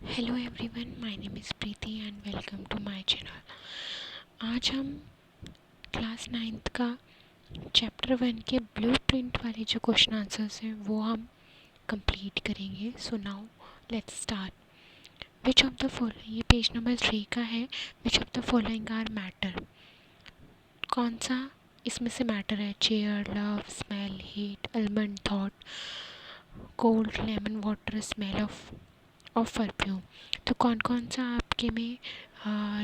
Hello everyone, my name is Preeti and welcome to my channel. आज हम class 9th का chapter 1 के blueprint वाले जो क्वेश्चन आंसर्स हैं वो हम कंप्लीट करेंगे। So now let's start. Which of the following, ये पेज नंबर 3 का है। Which of the following are matter, कौन सा इसमें से मैटर है? Chair, love, smell, heat, almond, thought, cold, lemon water, smell of perfume. तो कौन कौन सा आपके में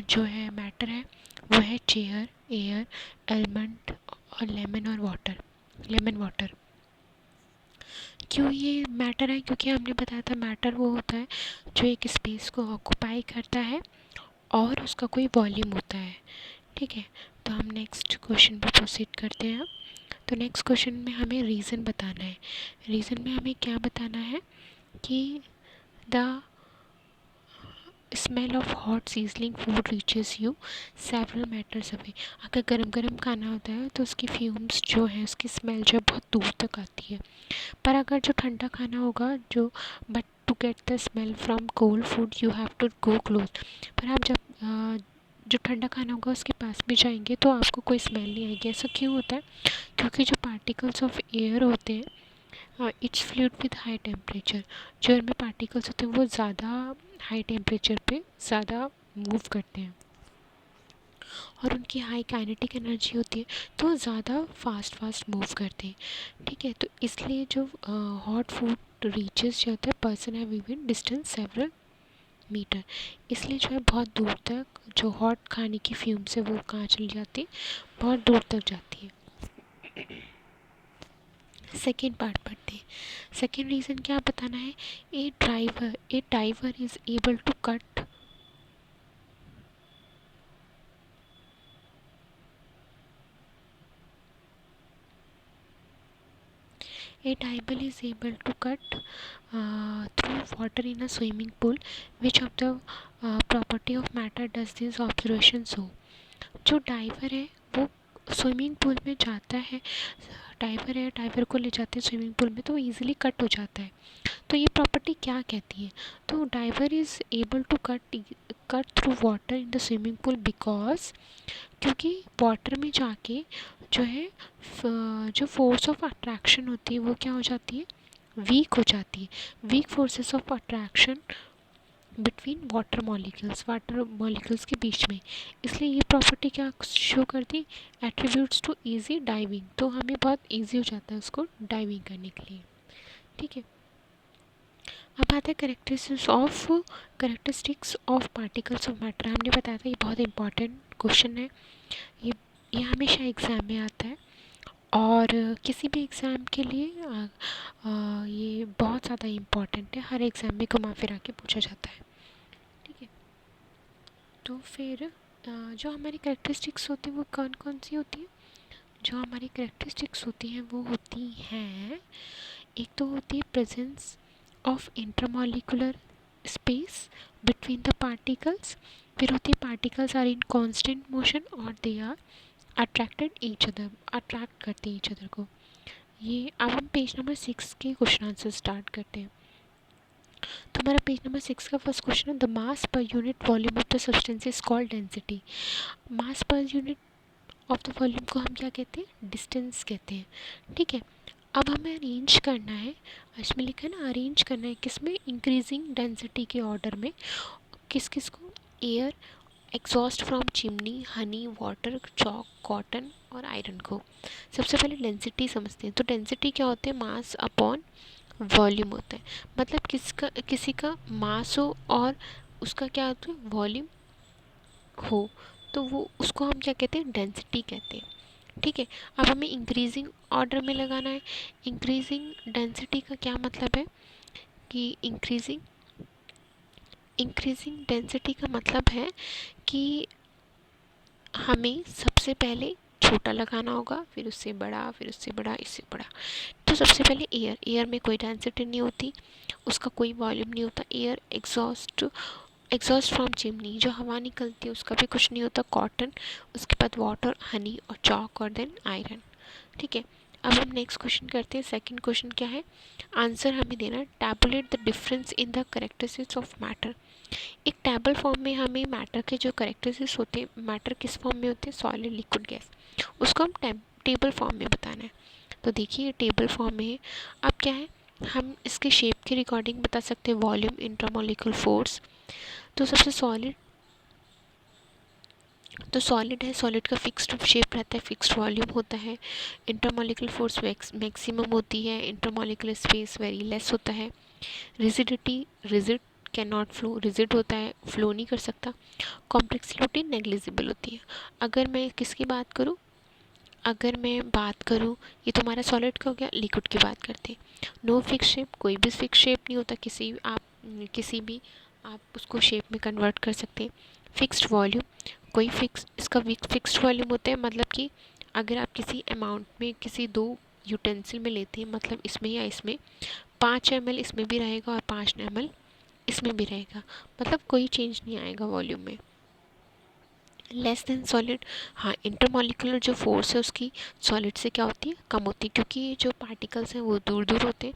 जो है मैटर है वो है चेयर, एयर, एलमंड और लेमन और वाटर, लेमन वाटर। क्यों ये मैटर है? क्योंकि हमने बताया था मैटर वो होता है जो एक स्पेस को ऑक्यूपाई करता है और उसका कोई वॉल्यूम होता है। ठीक है, तो हम नेक्स्ट क्वेश्चन पे प्रोसीड करते हैं। तो नेक्स्ट क्वेश्चन में हमें रीज़न बताना है। रीज़न में हमें क्या बताना है कि the smell of hot sizzling food reaches you several metres away. अगर गरम गरम खाना होता है तो उसकी फ्यूम्स जो है, उसकी स्मेल जो है बहुत दूर तक आती है। पर अगर जो ठंडा खाना होगा, जो but to get the smell from cold food you have to go close. पर आप जब जो ठंडा खाना होगा उसके पास भी जाएंगे तो आपको कोई स्मेल नहीं आएगी। ऐसा क्यों होता है? क्योंकि जो पार्टिकल्स ऑफ एयर होते हैं, it's fluid with high temperature. जो एयर में पार्टिकल्स होते हैं वो ज़्यादा हाई टेम्परेचर पे ज़्यादा मूव करते हैं और उनकी हाई काइनेटिक एनर्जी होती है तो ज़्यादा फास्ट मूव करते हैं। ठीक है, तो इसलिए जो हॉट फूड रीचेस जो होता है person have even distance several metre. इसलिए जो है बहुत दूर तक जो हॉट खाने की फ्यूम्स है वो कहाँ चली जाती है? बहुत दूर तक जाती है। सेकेंड पार्ट पढ़ते हैं। सेकेंड रीज़न क्या बताना है? A driver is able to cut A diver is able to cut through water in a swimming pool. Which of the property of matter does this observation show? जो driver है वो swimming pool में जाता है, driver को ले जाते हैं स्विमिंग पूल में तो वो ईजिली कट हो जाता है। तो ये प्रॉपर्टी क्या कहती है? तो diver is able to cut through water in the swimming pool because, क्योंकि वाटर में जाके जो है जो फोर्स ऑफ अट्रैक्शन होती है वो क्या हो जाती है? वीक हो जाती है। Weak forces of attraction between water molecules के बीच में। इसलिए ये प्रॉपर्टी क्या शो करती? Attributes to easy diving. तो हमें बहुत इजी हो जाता है उसको डाइविंग करने के लिए। ठीक है, अब आता है characteristics of particles of matter. हमने बताया था ये बहुत इंपॉर्टेंट क्वेश्चन है। ये ये हमेशा एग्ज़ाम में आता है और किसी भी एग्ज़ाम के लिए ये बहुत ज़्यादा इम्पॉर्टेंट है। हर एग्ज़ाम में घुमा फिरा के पूछा जाता है। ठीक है, तो फिर जो हमारी करेक्टरिस्टिक्स होती है वो कौन कौन सी होती है? जो हमारी करेक्टरिस्टिक्स होती हैं वो होती हैं, एक तो होती है presence of intermolecular space between the particles. फिर होती है particles are in constant motion और दे आर अट्रैक्ट करते हैं ईच अदर को। ये अब हम पेज नंबर 6 के क्वेश्चन आंसर स्टार्ट करते हैं। तो हमारा पेज नंबर 6 का फर्स्ट क्वेश्चन है, the mass per unit volume of the substance is called density. Mass per unit of the volume को हम क्या कहते हैं? डिस्टेंस कहते हैं। ठीक है, अब हमें अरेंज करना है, इसमें लिखा है ना अरेंज करना है, किसमें? इंक्रीजिंग डेंसिटी के ऑर्डर में। किस किस को? Air, exhaust from chimney, Honey, water, chalk, cotton और आयरन को। सबसे पहले डेंसिटी समझते हैं। तो डेंसिटी क्या होते हैं? मास अपॉन वॉल्यूम होता है। मतलब किसी का मास हो और उसका क्या होता है? वॉल्यूम हो, तो वो उसको हम क्या कहते हैं? डेंसिटी कहते हैं। ठीक है, अब हमें इंक्रीजिंग ऑर्डर में लगाना है। इंक्रीजिंग डेंसिटी का क्या मतलब है कि इंक्रीजिंग डेंसिटी का मतलब है कि हमें सबसे पहले छोटा लगाना होगा, फिर उससे बड़ा, फिर उससे बड़ा, इससे बड़ा। तो सबसे पहले एयर में कोई डेंसिटी नहीं होती, उसका कोई वॉल्यूम नहीं होता। एयर, एग्जॉस्ट फ्रॉम चिमनी, जो हवा निकलती है उसका भी कुछ नहीं होता। कॉटन, उसके बाद वाटर, हनी और चॉक और देन आयरन। ठीक है, अब हम नेक्स्ट क्वेश्चन करते हैं। सेकंड क्वेश्चन क्या है, आंसर हमें देना है। Tabulate the difference in the characteristics of matter. एक टेबल फॉर्म में हमें मैटर के जो कैरेक्टरिस्टिक्स होते हैं, मैटर किस फॉर्म में होते हैं, सॉलिड, लिक्विड, गैस, उसको हम टेबल फॉर्म में बताना है। तो देखिए ये टेबल फॉर्म में है। अब क्या है, हम इसके शेप के रिकॉर्डिंग बता सकते हैं, वॉल्यूम, इंट्रामोलिकुलर फोर्स। तो सबसे सॉलिड है, सॉलिड का फिक्स्ड शेप रहता है, फिक्स्ड वॉल्यूम होता है। इंटरमोलिकुलर फोर्स मैक्सिमम होती है, इंटरमोलिकुलर स्पेस वेरी लेस होता है। Rigidity, rigid can not flow, rigid होता है, फ्लो नहीं कर सकता। कॉम्प्लेक्सिटी नेग्लिजिबल होती है। अगर मैं किसकी बात करूँ, अगर मैं बात करूँ, ये तो हमारा सॉलिड का हो गया। लिक्विड की बात करते हैं। नो फिक्स शेप, कोई भी फिक्स शेप नहीं होता, किसी भी आप उसको शेप में कन्वर्ट कर सकते हैं। फिक्स्ड वॉल्यूम, कोई इसका फिक्स्ड वॉल्यूम होता है, मतलब कि अगर आप किसी अमाउंट में किसी दो यूटेंसिल में लेते हैं, मतलब इसमें या इसमें 5 ml इसमें भी रहेगा और 5 ml इसमें भी रहेगा, मतलब कोई चेंज नहीं आएगा वॉल्यूम में। लेस देन सॉलिड, हाँ, इंटरमॉलिकुलर जो फोर्स है उसकी सॉलिड से क्या होती है, कम होती है, क्योंकि ये जो पार्टिकल्स हैं वो दूर दूर होते हैं।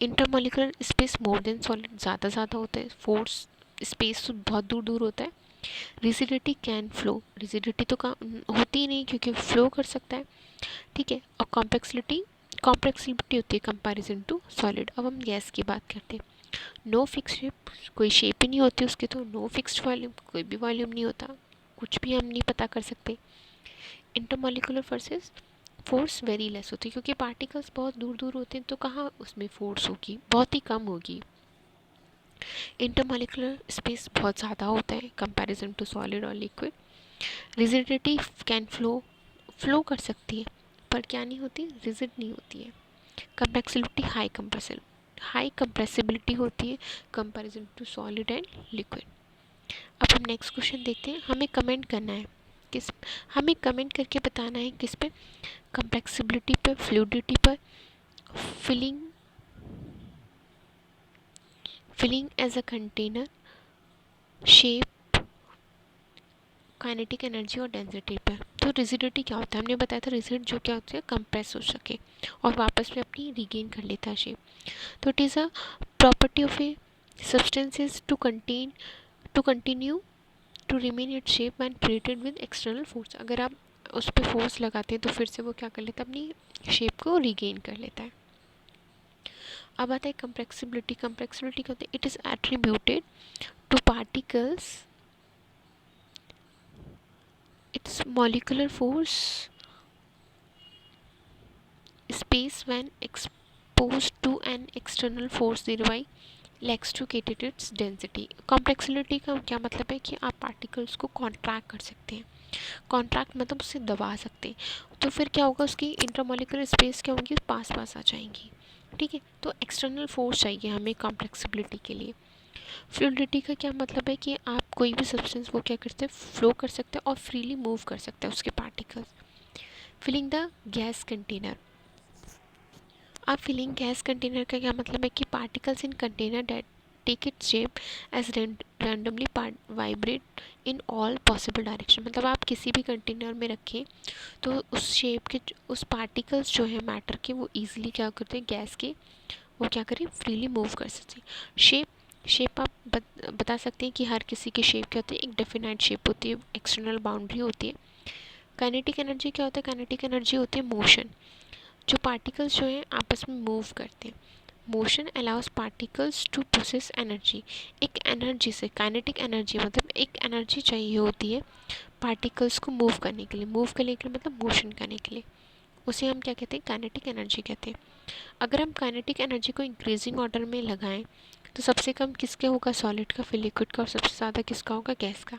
Intermolecular space more than solid, ज़्यादा होता है, फोर्स स्पेस तो बहुत दूर दूर होता है। रिजिडिटी कैन फ्लो, रिजिडिटी तो होती ही नहीं क्योंकि फ्लो कर सकता है, ठीक है। और कॉम्प्लेक्सिबिलिटी होती है कंपैरिजन टू सॉलिड। अब हम गैस की बात करते हैं। नो फिक्स शेप, कोई शेप ही नहीं होती उसकी, तो नो फिक्स्ड वॉल्यूम, कोई भी वॉल्यूम नहीं होता, कुछ भी हम नहीं पता कर सकते। इंटरमॉलिकुलर फोर्स वेरी लेस होती है, क्योंकि पार्टिकल्स बहुत दूर दूर होते हैं, तो कहाँ उसमें फोर्स होगी, बहुत ही कम होगी। इंटरमॉलिकुलर स्पेस बहुत ज़्यादा होता है कंपैरिजन टू सॉलिड और लिक्विड। रिजिडिटी कैन फ्लो कर सकती है, पर क्या नहीं होती, रिजिड नहीं होती है। कंप्लेक्सिबिलिटी हाई कंप्रेसिबिलिटी होती है comparison to solid and liquid. अब हम नेक्स्ट क्वेश्चन देखते हैं। हमें कमेंट करना है, किस हमें कमेंट करके बताना है किस पे, कंप्लेक्सिबिलिटी पे, फ्लूइडिटी पर, filling filling as a container, shape, kinetic energy और डेंसिटी पर। तो रिजिडिटी क्या होता है, हमने बताया था, रिजिड जो क्या होता है, कंप्रेस हो सके और वापस में अपनी रिगेन कर लेता है शेप। तो it is a property of a substances to continue to remain it shape and created with external force. अगर आप उस पर फोर्स लगाते हैं तो फिर से वो क्या कर लेता है, अपनी शेप को रिगेन कर लेता है। अब आता है कंप्लेक्सिबिलिटी। कंप्लेक्सिबिलिटी क्या होती है, it is attributed two particles, it's molecular force space when exposed to an external force thereby lacks to cater its density। Complexity का क्या मतलब है कि आप पार्टिकल्स को कॉन्ट्रैक्ट कर सकते हैं, कॉन्ट्रैक्ट मतलब उससे दबा सकते हैं, तो फिर क्या होगा, उसकी इंटरमॉलिकुलर स्पेस क्या होंगी, पास पास आ जाएंगी, ठीक है। तो एक्सटर्नल फोर्स चाहिए हमें कॉम्प्लेक्सिबिलिटी के लिए। फ्लूइडिटी का क्या मतलब है कि आप कोई भी सब्सटेंस वो क्या करते हैं, फ्लो कर सकते हैं और फ्रीली मूव कर सकते हैं उसके particles. Filling the gas container. अब फिलिंग गैस कंटेनर का क्या मतलब है कि particles in container that take it shape as randomly vibrate in all possible direction. मतलब आप किसी भी कंटेनर में रखें तो उस शेप के उस पार्टिकल्स जो है मैटर के, वो इजीली क्या करते हैं, गैस के, वो क्या करें, फ्रीली मूव कर सकते हैं। शेप आप बता सकते हैं कि हर किसी की शेप क्या होती है, एक डेफिनाइट शेप होती है, एक्सटर्नल बाउंड्री होती है। काइनेटिक एनर्जी क्या होता है, काइनेटिक एनर्जी होती है मोशन, जो पार्टिकल्स जो हैं आपस में मूव करते हैं। Motion allows particles to process energy. एक एनर्जी से, काइनेटिक एनर्जी मतलब एक एनर्जी चाहिए होती है पार्टिकल्स को मूव करने के लिए, मतलब मोशन करने के लिए, उसे हम क्या कहते हैं, काइनेटिक एनर्जी कहते हैं। अगर हम काइनेटिक एनर्जी को इंक्रीजिंग ऑर्डर में लगाएं तो सबसे कम किसके होगा, सॉलिड का, फिर लिक्विड का, और सबसे ज़्यादा किसका होगा, गैस का।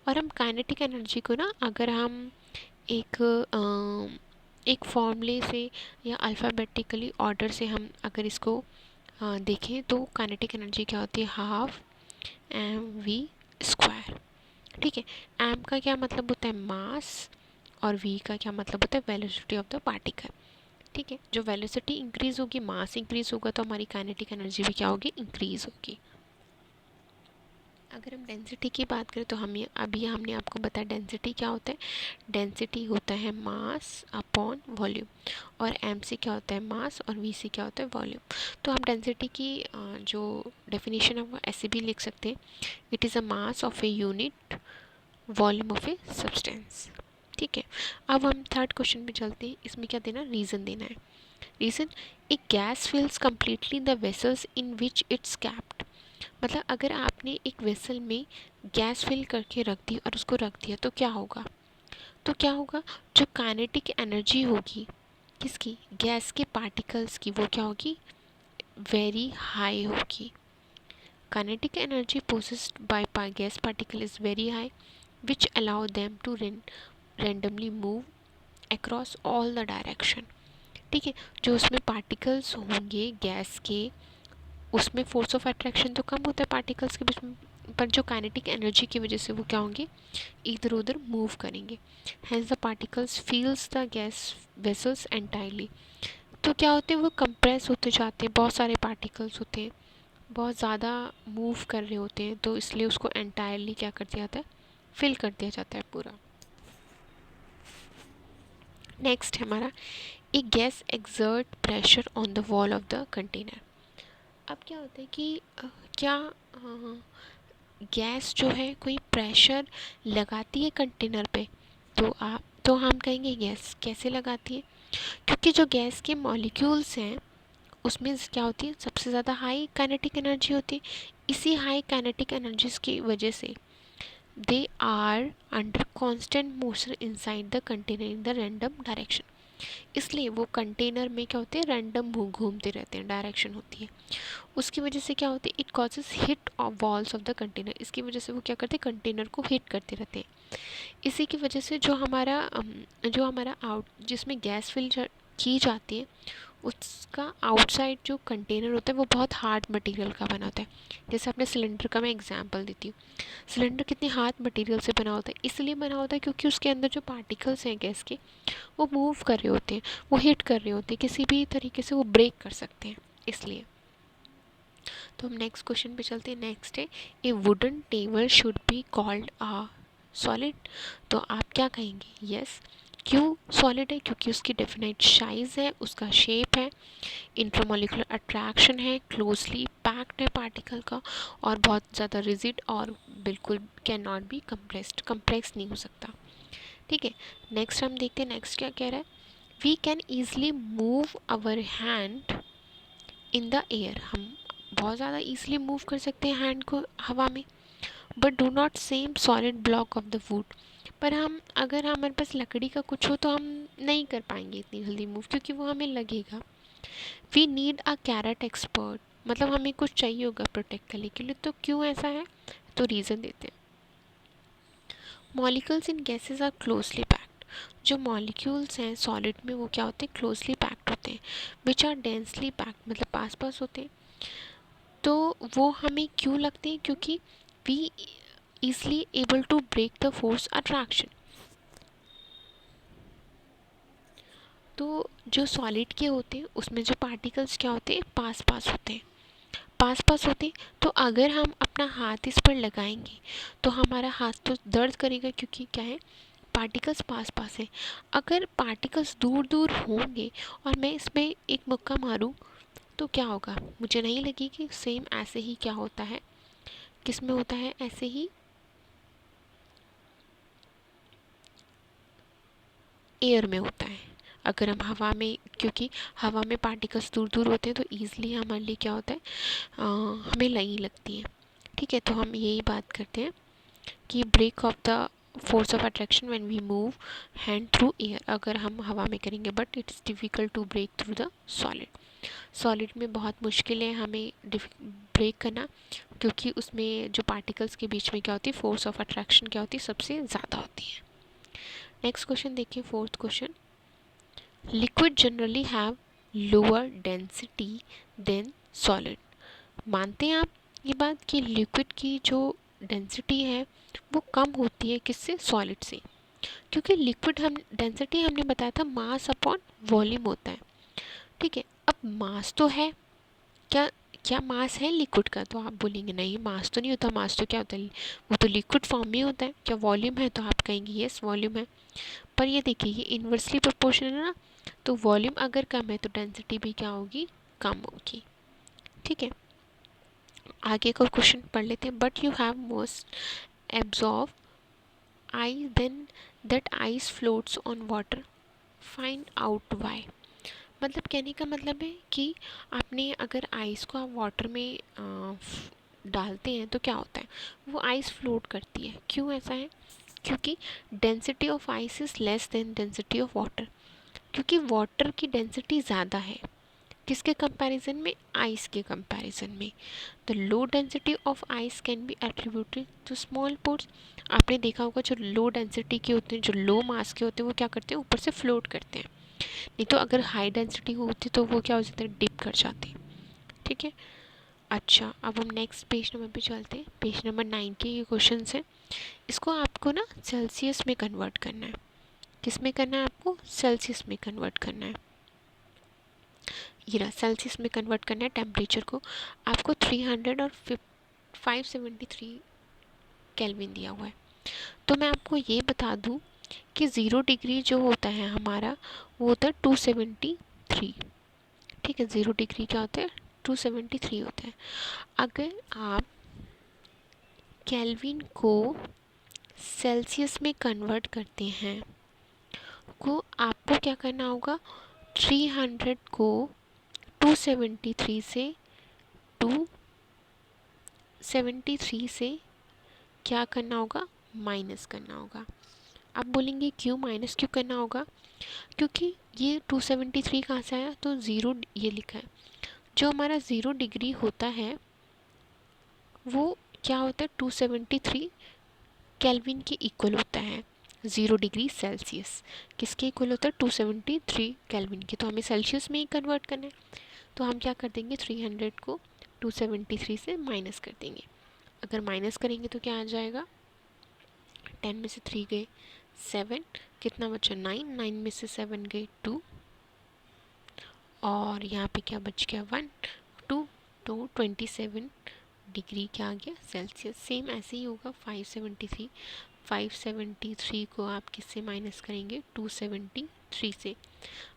और हम काइनेटिक एनर्जी को ना, अगर हम एक एक फॉर्मूले से या अल्फ़ाबेटिकली ऑर्डर से हम अगर इसको देखें तो काइनेटिक एनर्जी क्या होती है, हाफ mv², ठीक है। एम का क्या मतलब होता है, मास, और वी का क्या मतलब होता है, वेलोसिटी ऑफ द पार्टिकल, ठीक है। जो वेलोसिटी इंक्रीज होगी, मास इंक्रीज होगा, तो हमारी काइनेटिक एनर्जी भी क्या होगी, इंक्रीज होगी। अगर हम डेंसिटी की बात करें तो हम अभी हमने आपको बताया डेंसिटी क्या होता है। डेंसिटी होता है मास अपॉन वॉल्यूम, और mc क्या होता है मास, और vc क्या होता है वॉल्यूम। तो हम डेंसिटी की जो डेफिनेशन है वो ऐसे भी लिख सकते हैं, it is a mass of a unit volume of a substance. ठीक है, अब हम थर्ड क्वेश्चन पे चलते हैं। इसमें क्या देना, रीज़न देना है। Reason, a gas fills completely the vessels in which it's kept. मतलब अगर आपने एक वेसल में गैस फिल करके रख दी और उसको रख दिया तो क्या होगा, जो काइनेटिक एनर्जी होगी किसकी, गैस के पार्टिकल्स की, वो क्या होगी, वेरी हाई होगी। Kinetic energy possessed by gas particle is very high which allow them to randomly move across all the direction. ठीक है, जो उसमें पार्टिकल्स होंगे गैस के, उसमें फोर्स ऑफ अट्रैक्शन तो कम होता है पार्टिकल्स के बीच में, पर जो काइनेटिक एनर्जी की वजह से वो क्या होंगे, इधर उधर मूव करेंगे। Hence the particles fills the gas vessels entirely. तो क्या होते हैं, वो कंप्रेस होते जाते हैं, बहुत सारे पार्टिकल्स होते हैं, बहुत ज़्यादा मूव कर रहे होते हैं, तो इसलिए उसको एंटायरली क्या कर दिया जाता है, फिल कर दिया जाता है पूरा। नेक्स्ट हमारा, एक gas exert pressure on the wall of the container. अब क्या होता है कि क्या गैस जो है कोई प्रेशर लगाती है कंटेनर पे, तो हम कहेंगे गैस कैसे लगाती है, क्योंकि जो गैस के मॉलिक्यूल्स हैं उसमें क्या होती है, सबसे ज़्यादा हाई काइनेटिक एनर्जी होती है। इसी हाई काइनेटिक एनर्जीज की वजह से they are under constant motion inside the container in the random direction. इसलिए वो कंटेनर में क्या होते हैं, रैंडम घूमते रहते हैं, डायरेक्शन होती है। उसकी वजह से क्या होती है, it causes hit of walls of the container. इसकी वजह से वो क्या करते हैं, कंटेनर को हिट करते रहते हैं। इसी की वजह से जो हमारा आउट जिसमें गैस फिल की जाती है उसका आउटसाइड जो कंटेनर होता है वो बहुत हार्ड मटेरियल का बना होता है। जैसे अपने सिलेंडर का मैं एग्जांपल देती हूँ। सिलेंडर कितनी हार्ड मटेरियल से बना होता है, इसलिए बना होता है क्योंकि उसके अंदर जो पार्टिकल्स हैं गैस के, वो मूव कर रहे होते हैं, वो हिट कर रहे होते हैं, किसी भी तरीके से वो ब्रेक कर सकते हैं, इसलिए। तो हम नेक्स्ट क्वेश्चन पे चलते हैं। नेक्स्ट है, ए wooden table should be called a solid. तो आप क्या कहेंगे, यस। क्यों सॉलिड है, क्योंकि उसकी डेफिनेट साइज है, उसका शेप है, इंट्रामोलिकुलर अट्रैक्शन है, क्लोजली पैक्ड है पार्टिकल का, और बहुत ज़्यादा रिजिड और बिल्कुल कैन नॉट बी कंप्रेस नहीं हो सकता। ठीक है, नेक्स्ट हम देखते हैं, नेक्स्ट क्या कह रहा है, we can easily move our hand in the air. हम बहुत ज़्यादा ईजिली मूव कर सकते हैं हैंड को हवा में, but do not same solid block of the wood. पर हम अगर हमारे पास लकड़ी का कुछ हो तो हम नहीं कर पाएंगे इतनी जल्दी मूव, क्योंकि वो हमें लगेगा। We need a karate expert, मतलब हमें कुछ चाहिए होगा प्रोटेक्ट करने के लिए। तो क्यों ऐसा है, तो रीज़न देते हैं। Molecules in gases are closely packed. जो मॉलिक्यूल्स हैं सॉलिड में वो क्या होते हैं, क्लोजली पैक्ड होते हैं। विच आर डेंसली पैक्ड, मतलब पास पास होते हैं। तो वो हमें क्यों लगते हैं, क्योंकि we easily able to break the force attraction। तो जो सॉलिड के होते हैं उसमें जो पार्टिकल्स क्या होते हैं, पास पास होते हैं, पास पास होते हैं। तो अगर हम अपना हाथ इस पर लगाएंगे तो हमारा हाथ तो दर्द करेगा, क्योंकि क्या है, पार्टिकल्स पास पास है। अगर पार्टिकल्स दूर दूर होंगे और मैं इसमें एक मुक्का मारूं तो क्या होगा, मुझे नहीं लगेगी। सेम ऐसे ही क्या होता है, किस में होता है, ऐसे ही एयर में होता है। अगर हम हवा में, क्योंकि हवा में पार्टिकल्स दूर दूर होते हैं तो ईज़िली हमारे लिए क्या होता है, हमें नहीं लगती है। ठीक है, तो हम यही बात करते हैं कि break of the force of attraction when we move hand through air, अगर हम हवा में करेंगे, but it's difficult to break through the solid. Solid में बहुत मुश्किल है हमें ब्रेक करना, क्योंकि उसमें जो पार्टिकल्स के बीच में क्या होती है, फोर्स ऑफ अट्रैक्शन क्या होती है, सबसे ज़्यादा होती है। नेक्स्ट क्वेश्चन देखिए, fourth question. Liquid generally have lower density than solid. मानते हैं आप ये बात कि लिक्विड की जो डेंसिटी है वो कम होती है किससे, सॉलिड से। क्योंकि लिक्विड हम डेंसिटी हमने बताया था मास अपॉन वॉल्यूम होता है। ठीक है, अब मास तो है, क्या क्या मास है लिक्विड का? तो आप बोलेंगे नहीं, मास तो नहीं होता। मास तो क्या होता है, वो तो लिक्विड फॉर्म में होता है। क्या वॉल्यूम है? तो आप कहेंगे यस वॉल्यूम है। पर ये देखिए, ये इन्वर्सली प्रोपोर्शनल है ना, तो वॉल्यूम अगर कम है तो डेंसिटी भी क्या होगी, कम होगी। ठीक है, आगे का क्वेश्चन पढ़ लेते हैं। But you have most absorb ice then that ice floats on water, find out why। मतलब कहने का मतलब है कि आपने अगर आइस को आप वाटर में डालते हैं तो क्या होता है, वो आइस फ्लोट करती है। क्यों ऐसा है? क्योंकि density of ice is less than density of water. क्योंकि वाटर की डेंसिटी ज़्यादा है, किसके कंपैरिजन में, आइस के कंपैरिजन में। The low density of ice can be attributed to small pores. आपने देखा होगा जो लो डेंसिटी के होते हैं, जो लो मास के होते हैं, वो क्या करते हैं, ऊपर से फ्लोट करते हैं। नहीं तो अगर हाई डेंसिटी होती तो वो क्या हो जाता है, डिप कर जाती। ठीक है, अच्छा अब हम नेक्स्ट पेज नंबर पे चलते हैं। पेज नंबर 9 के ये क्वेश्चन है। इसको आपको ना सेल्सियस में कन्वर्ट करना है। किस में करना है आपको, सेल्सियस में कन्वर्ट करना है। ये रहा, सेल्सियस में कन्वर्ट करना है टेम्परेचर को। आपको 300 और 573 केल्विन दिया हुआ है। तो मैं आपको ये बता दूं कि 0 डिग्री जो होता है हमारा, वो होता है 273। ठीक है, 0 डिग्री क्या होता है, 273 होता है। अगर आप केल्विन को सेल्सियस में कन्वर्ट करते हैं, को आपको क्या करना होगा, 300 को 273 से 273 से क्या करना होगा, माइनस करना होगा। आप बोलेंगे क्यों माइनस क्यों करना होगा? क्योंकि ये 273 कहाँ से आया, तो ज़ीरो ये लिखा है। जो हमारा 0 डिग्री होता है वो क्या होता है, 273 केल्विन के इक्वल होता है। 0 डिग्री सेल्सियस किसके इक्वल होता है, 273 केल्विन के। तो हमें सेल्सियस में ही कन्वर्ट करना है, तो हम क्या कर देंगे, 300 को 273 से माइनस कर देंगे। अगर माइनस करेंगे तो क्या आ जाएगा, 10 में से 3 गए 7, कितना बचा 9, 9 में से 7 गए 2, और यहाँ पे क्या बच गया 1 2, तो 27 डिग्री क्या आ गया, सेल्सियस। सेम ऐसे ही होगा 573, 573 को आप किससे माइनस करेंगे, 273 से।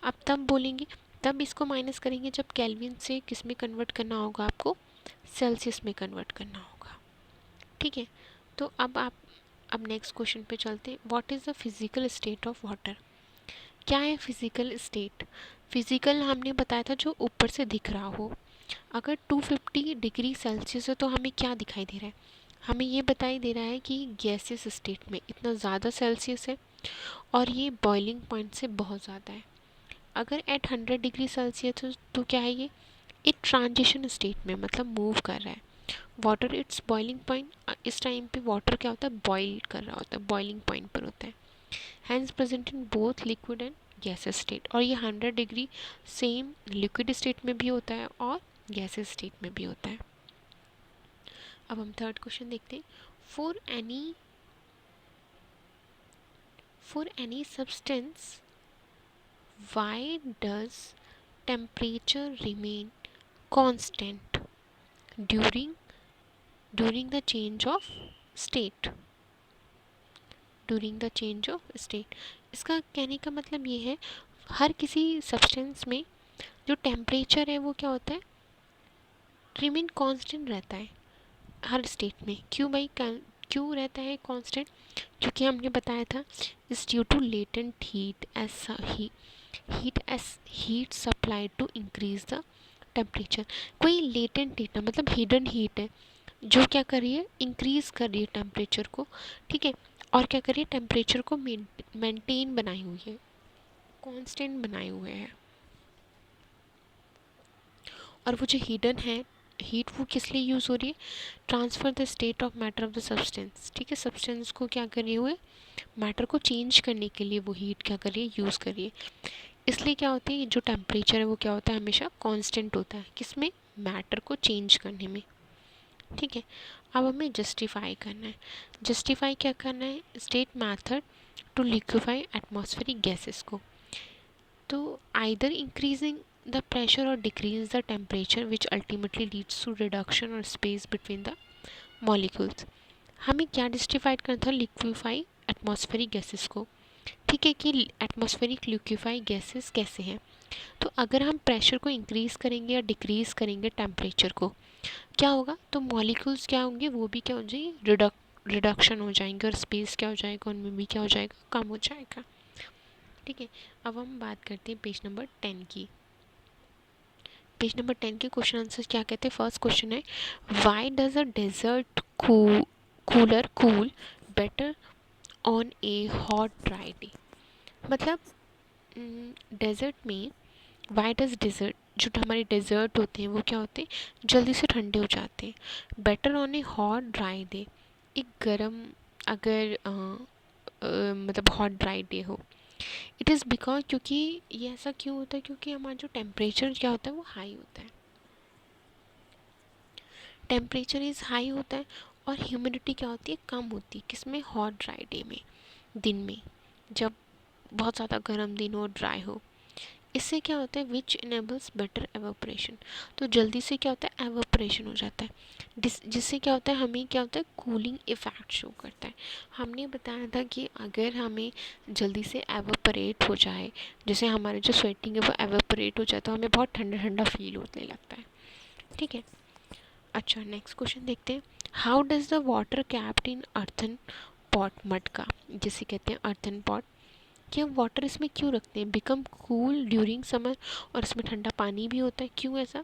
अब तब बोलेंगे, तब इसको माइनस करेंगे जब केल्विन से किस में कन्वर्ट करना होगा आपको, सेल्सियस में कन्वर्ट करना होगा। ठीक है, तो अब नेक्स्ट क्वेश्चन पे चलते हैं। What is the physical state of water? क्या है फिजिकल स्टेट? फिजिकल हमने बताया था जो ऊपर से दिख रहा हो। अगर 250 डिग्री सेल्सियस है तो हमें क्या दिखाई दे रहा है, हमें ये बताई दे रहा है कि गैसियस स्टेट में इतना ज़्यादा सेल्सियस है और ये बॉइलिंग पॉइंट से बहुत ज़्यादा है। अगर एट 100 डिग्री सेल्सियस तो क्या है, ये एक ट्रांजिशन स्टेट में मतलब मूव कर रहा है। वाटर इट्स बॉइलिंग पॉइंट, इस टाइम पे वाटर क्या होता है, बॉइल कर रहा होता है, बॉइलिंग पॉइंट पर होता है। Hence present in both liquid and gases state. और ये 100 डिग्री सेम लिक्विड स्टेट में भी होता है और गैसेस स्टेट में भी होता है। अब हम थर्ड क्वेश्चन देखते हैं। For any substance why does temperature remain constant during the change of state, during the change of state. इसका कहने का मतलब ये है, हर किसी सब्सटेंस में जो टेम्परेचर है वो क्या होता है, रिमेन कांस्टेंट रहता है हर स्टेट में। क्यों भाई, क्यों रहता है कांस्टेंट? क्योंकि हमने बताया था is due to latent heat supply to increase the temperature. कोई लेटेंट हीट है मतलब हिडन हीट है जो क्या कर रही है, इंक्रीज कर रही है टेम्परेचर को। ठीक है, और क्या कर रही है, टेम्परेचर को मेंटेन बनाई हुई है, कांस्टेंट बनाए हुए है। और वो जो हिडन है हीट, वो किस लिए यूज़ हो रही है, transfer the state of matter of the substance. ठीक है, सब्सटेंस को क्या कर रही है, मैटर को चेंज करने के लिए वो हीट क्या कर रही है, यूज़ कर रही है। इसलिए क्या होती है, जो टेम्परेचर है वो क्या होता है, हमेशा कांस्टेंट होता है, किसमें, मैटर को चेंज करने में। ठीक है, अब हमें जस्टिफाई करना है। जस्टिफाई क्या करना है, state method to liquefy atmospheric gases को। तो आइदर इंक्रीजिंग द प्रेशर और decrease the temperature which ultimately leads to reduction और स्पेस बिटवीन द मॉलिक्यूल्स। हमें क्या डिस्टिफाइड करना था, लिक्विफाई एटमॉस्फेरिक गैसेस को। ठीक है कि एटमॉस्फेरिक लिक्विफाई गैसेस कैसे हैं, तो अगर हम प्रेशर को इंक्रीज़ करेंगे या डिक्रीज़ करेंगे टेम्परेचर को, क्या होगा, तो मॉलिक्यूल्स क्या होंगे, वो भी क्या हो जाएंगे, रिडक्शन हो जाएंगे, और स्पेस क्या हो जाएगा, उनमें भी क्या हो जाएगा, कम हो जाएगा। ठीक है, अब हम बात करते हैं पेज नंबर 10 की। पेज नंबर 10 के क्वेश्चन आंसर क्या कहते हैं। फर्स्ट क्वेश्चन है, why does a desert cooler cool better on a hot dry day. मतलब डेजर्ट में, वाई डज डेजर्ट, जो हमारे डेजर्ट होते हैं वो क्या होते हैं, जल्दी से ठंडे हो जाते हैं। Better on a hot dry day, एक गर्म, अगर मतलब हॉट ड्राई डे हो। इट इज़ बिकॉज, क्योंकि ये ऐसा क्यों होता है, क्योंकि हमारा जो टेम्परेचर क्या होता है वो हाई होता है, टेम्परेचर इज़ हाई होता है, और ह्यूमिडिटी क्या होती है, कम होती है। किसमें, हॉट ड्राई डे में, दिन में, जब बहुत ज़्यादा गर्म दिन हो, ड्राई हो। इससे क्या होता है, विच इनेबल्स बेटर एवोपरेशन, तो जल्दी से क्या होता है, एवोपरेशन हो जाता है, जिससे क्या होता है, हमें क्या होता है, कूलिंग इफेक्ट शो करता है। हमने बताया था कि अगर हमें जल्दी से एवोपरेट हो जाए, जैसे हमारे जो स्वेटिंग है वो एवोपरेट हो जाए, तो हमें बहुत ठंडा ठंडा फील होने लगता है। ठीक है, अच्छा नेक्स्ट क्वेश्चन देखते हैं। How does the water capped in earthen pot, मटका जिसे कहते हैं अर्थन पॉट, कि हम वाटर इसमें क्यों रखते हैं, बिकम कूल ड्यूरिंग समर, और इसमें ठंडा पानी भी होता है। क्यों ऐसा,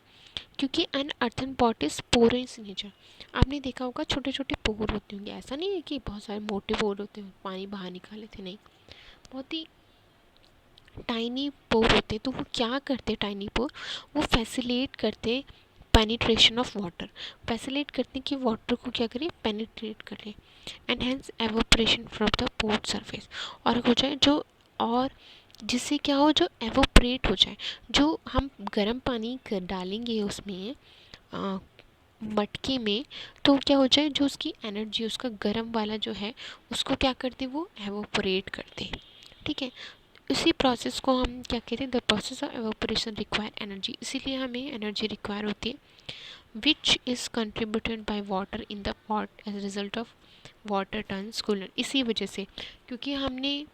क्योंकि an earthen pot is porous nature. आपने देखा होगा छोटे छोटे पोर होते होंगे, ऐसा नहीं है कि बहुत सारे मोटे पोर होते हैं पानी बाहर निकाले थे, नहीं, बहुत ही टाइनी पोर होते। तो वो क्या करते, टाइनी पोर, वो फैसिलेट करते पेनिट्रेशन ऑफ वाटर, फैसिलेट करते कि वाटर को क्या करें, पेनिट्रेट कर ले, and hence evaporation from the port surface, और हो जाए जो, और जिससे क्या हो, जो एवोपरेट हो जाए, जो हम गर्म पानी डालेंगे उसमें मटके में, तो क्या हो जाए, जो उसकी एनर्जी, उसका गर्म वाला जो है, उसको क्या करते, वो एवोपरेट करते। ठीक है, इसी प्रोसेस को हम क्या कहते हैं, the process of evaporation require energy, इसीलिए हमें एनर्जी रिक्वायर होती है, which is contributed by water in the pot as result of water turns cooler. इसी वजह से, क्योंकि हमने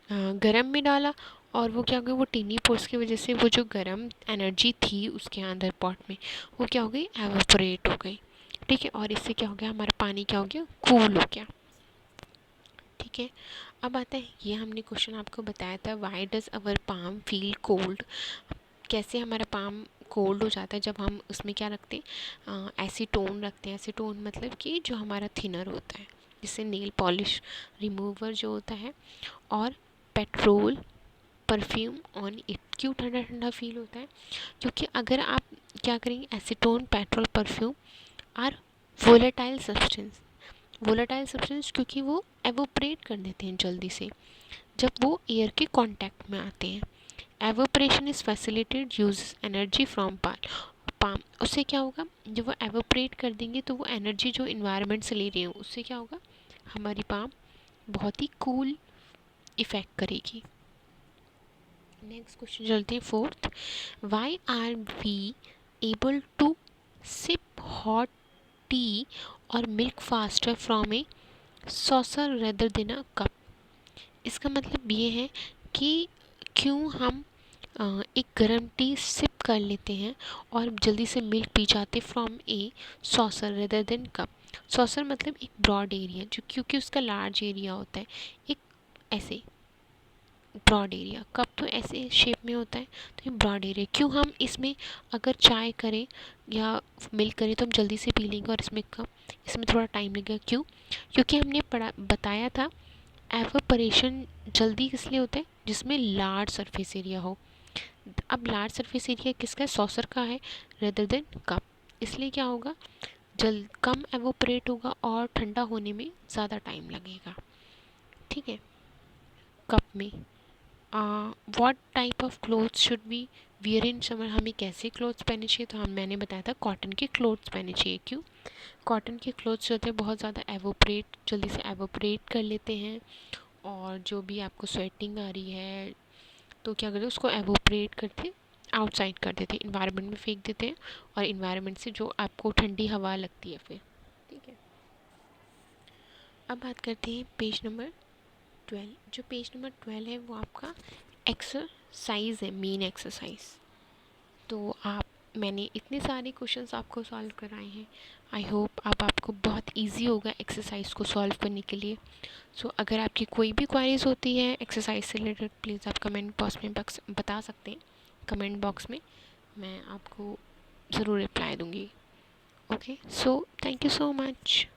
गरम में डाला, और वो क्या हो गया, वो टीनी पोर्स की वजह से वो जो गरम एनर्जी थी उसके अंदर पॉट में, वो क्या हो गई, एवोपरेट हो गई। ठीक है, और इससे क्या हो गया, हमारा पानी क्या हो गया, कूल हो गया। ठीक है, अब आता है, ये हमने क्वेश्चन आपको बताया था, why does our palm feel cold, कैसे हमारा पाम कोल्ड हो जाता है जब हम उसमें क्या रखते हैं, एसीटोन रखते हैं। एसीटोन मतलब कि जो हमारा थिनर होता है, जिससे नेल पॉलिश रिमूवर जो होता है, और पेट्रोल परफ्यूम ऑन इट। क्यों ठंडा ठंडा फील होता है, क्योंकि अगर आप क्या करेंगे, acetone, petrol, perfume are volatile substance, volatile substance क्योंकि वो एवोपरेट कर देते हैं जल्दी से जब वो एयर के कांटेक्ट में आते हैं। Evaporation is facilitated use energy from palm, उससे क्या होगा, जब वो एवोपरेट कर देंगे तो वो एनर्जी जो इन्वायरमेंट से ले रहे हैं, उससे क्या होगा, हमारी पाम बहुत ही कूल इफेक्ट करेगी। नेक्स्ट क्वेश्चन चलते हैं fourth, why are we able to sip hot tea और milk faster from a saucer rather than a cup. इसका मतलब ये है कि क्यों हम एक गर्म टी सिप कर लेते हैं और जल्दी से मिल्क पी जाते from a saucer rather then cup. Saucer मतलब एक ब्रॉड एरिया, जो क्योंकि उसका लार्ज एरिया होता है, एक ऐसे ब्रॉड एरिया, कप तो ऐसे शेप में होता है, तो ये ब्रॉड एरिया। क्यों हम इसमें अगर चाय करें या मिल्क करें तो हम जल्दी से पी लेंगे, और इसमें कप, इसमें थोड़ा टाइम लगेगा। क्यों, क्योंकि हमने बताया था एवोपरेशन जल्दी इसलिए होता है जिसमें लार्ज सरफेस एरिया हो। अब लार्ज सरफेस एरिया किसका है, सॉसर का है, रेदर देन कप, इसलिए क्या होगा, जल्द कम एवोपरेट होगा और ठंडा होने में ज़्यादा टाइम लगेगा। ठीक है, कप में what type of clothes should be wear in summer, हमें कैसे क्लोथ्स पहनने चाहिए, तो हम मैंने बताया था कॉटन के क्लोथ्स पहनने चाहिए। क्यों, कॉटन के क्लोथ्स जो होते हैं बहुत ज़्यादा एवोपरेट, जल्दी से एवोपरेट कर लेते हैं, और जो भी आपको स्वेटिंग आ रही है तो क्या करते हैं, उसको एवोपरेट करके आउटसाइड कर देते हैं, इन्वायरमेंट में फेंक देते हैं, और इन्वायरमेंट से जो आपको ठंडी हवा लगती है फिर, ठीक है। अब बात करते हैं पेज नंबर 12। जो पेज नंबर 12 है वो आपका एक्सरसाइज है, मेन एक्सरसाइज। तो मैंने इतने सारे क्वेश्चंस आपको सॉल्व कराए हैं। आई होप आपको बहुत इजी होगा एक्सरसाइज को सॉल्व करने के लिए। सो अगर आपकी कोई भी क्वारीज होती है एक्सरसाइज से रिलेटेड, प्लीज़ आप कमेंट बॉक्स में बता सकते हैं। कमेंट बॉक्स में मैं आपको ज़रूर रिप्लाई दूँगी। Okay, so thank you so much.